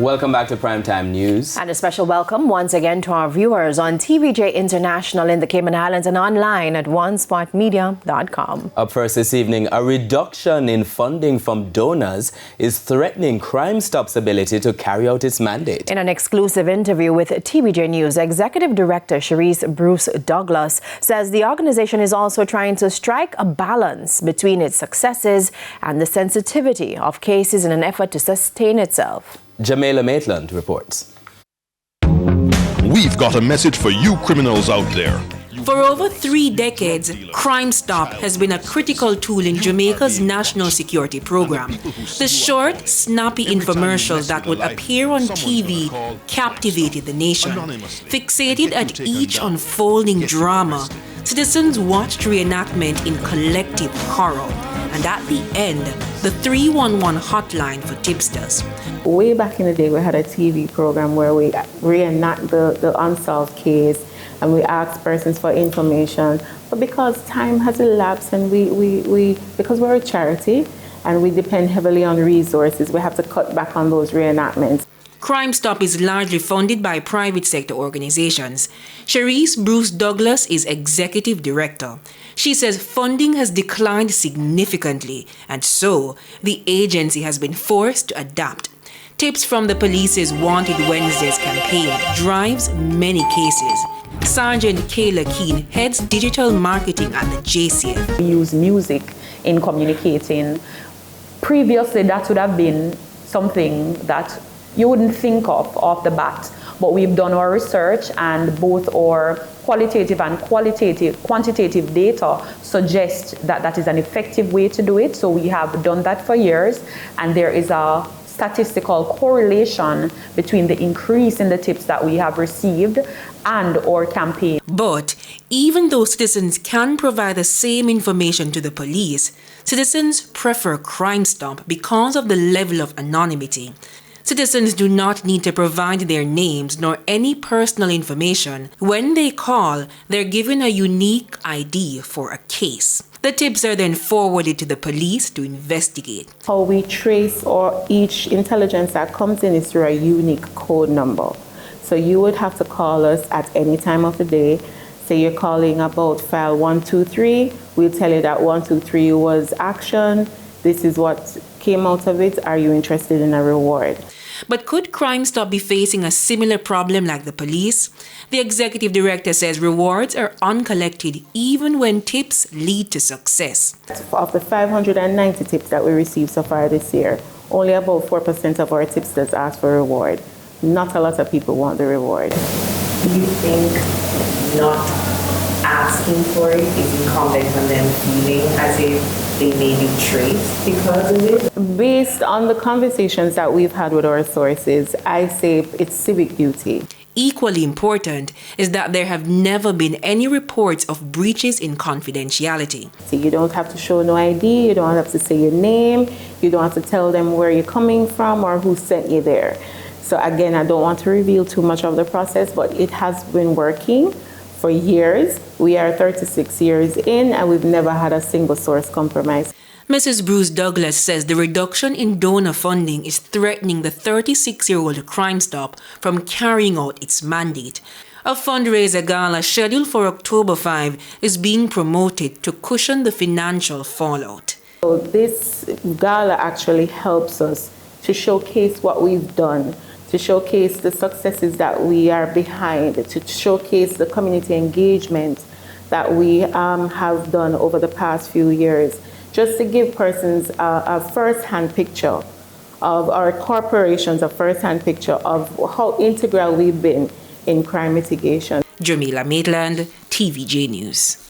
Welcome back to Primetime News. And a special welcome once again to our viewers on TVJ International in the Cayman Islands and online at onespotmedia.com. Up first this evening, a reduction in funding from donors is threatening Crime Stop's ability to carry out its mandate. In an exclusive interview with TVJ News, Executive Director Cherise Bruce Douglas says the organization is also trying to strike a balance between its successes and the sensitivity of cases in an effort to sustain itself. Jamaica Maitland reports. We've got a message for you criminals out there. For over 3 decades, Crime Stop has been a critical tool in Jamaica's national security program. The short, snappy infomercials that would appear on TV captivated the nation. Fixated at each unfolding drama, citizens watched reenactment in collective horror. And at the end, the 311 hotline for tipsters. Way back in the day, we had a TV program where we reenact the unsolved case and we ask persons for information. But because time has elapsed and because we're a charity and we depend heavily on resources, we have to cut back on those reenactments. Crime Stop is largely funded by private sector organizations. Cherise Bruce Douglas is executive director. She says funding has declined significantly, and so the agency has been forced to adapt. Tips from the police's Wanted Wednesdays campaign drives many cases. Sergeant Kayla Keane heads digital marketing at the JCF. We use music in communicating. Previously, that would have been something that you wouldn't think of off the bat, but we've done our research and both our qualitative and quantitative data suggest that that is an effective way to do it. So we have done that for years, and there is a statistical correlation between the increase in the tips that we have received and our campaign. But even though citizens can provide the same information to the police, citizens prefer Crime Stop because of the level of anonymity. Citizens do not need to provide their names nor any personal information. When they call, they're given a unique ID for a case. The tips are then forwarded to the police to investigate. How we trace each intelligence that comes in is through a unique code number. So you would have to call us at any time of the day. Say you're calling about file 123, we'll tell you that 123 was action. This is what came out of it. Are you interested in a reward? But could Crime Stop be facing a similar problem like the police? The executive director says rewards are uncollected even when tips lead to success. Of the 590 tips that we received so far this year, only about 4% of our tipsters ask for a reward. Not a lot of people want the reward. Do you think not asking for it is incumbent on them feeling as if they may be traced because of it? Based on the conversations that we've had with our sources, I say it's civic duty. Equally important is that there have never been any reports of breaches in confidentiality. So you don't have to show no ID, you don't have to say your name, you don't have to tell them where you're coming from or who sent you there. So again, I don't want to reveal too much of the process, but it has been working for years. We are 36 years in and we've never had a single source compromise. Mrs. Bruce Douglas says the reduction in donor funding is threatening the 36-year-old Crime Stop from carrying out its mandate. A fundraiser gala scheduled for October 5 is being promoted to cushion the financial fallout. So this gala actually helps us to showcase what we've done, to showcase the successes that we are behind, to showcase the community engagement that we have done over the past few years, just to give persons a first-hand picture of our corporations, a first-hand picture of how integral we've been in crime mitigation. Jamaica Maitland, TVJ News.